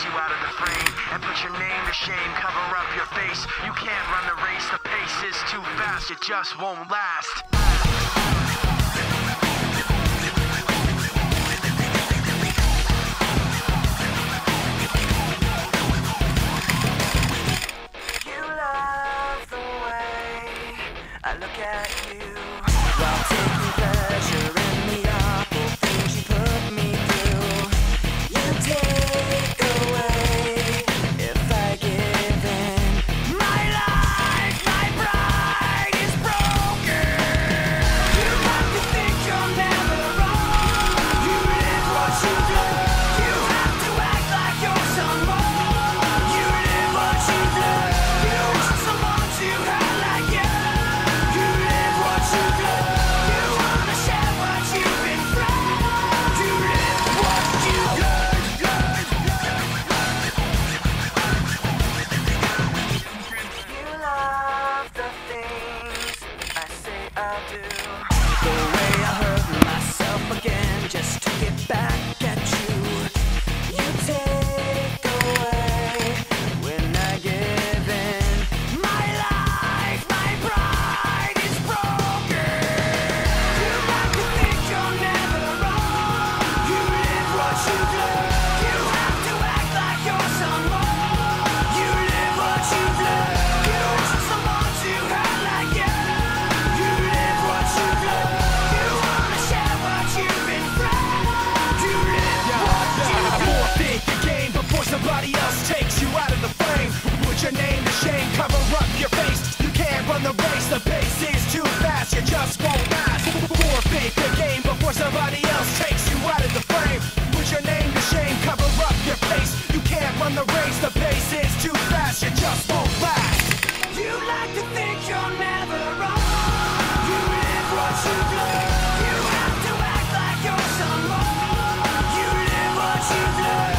you out of the frame and put your name to shame. Cover up your face. You can't run the race. The pace is too fast. It just won't last. I look at you while taking pleasure in the awful things you put me through. You take away if I give in. My life, my pride is broken. You like to think you're never wrong. You live what you love. You have to act like you're someone. You live what you love. You want someone to have like you. The way I hurt myself again just to get back at you. You take away when I give in. My life, my pride is broken. You like to think you're never wrong. You live what you love. You have to act like you're someone. You live what you love. You want someone to have like you. Somebody else takes you out of the frame. Put your name to shame, cover up your face. You can't run the race, the pace is too fast. You just won't last. Forfeit the game before somebody else takes you out of the frame. Put your name to shame, cover up your face. You can't run the race, the pace is too fast. You just won't last. You like to think you're never wrong. You live what you love. You have to act like you're someone. You live what you love.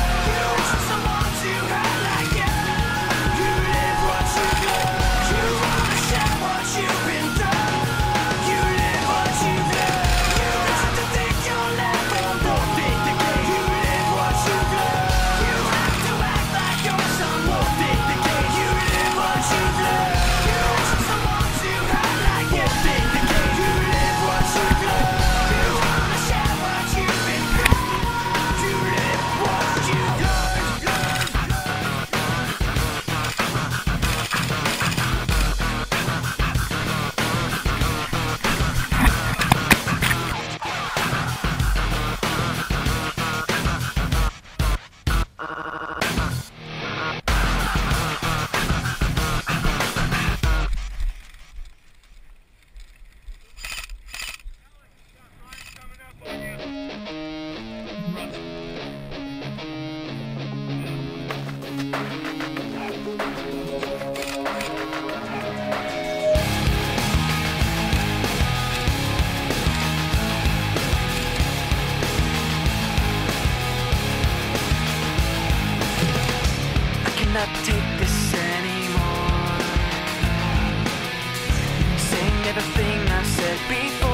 Not take this anymore. Saying everything I said before.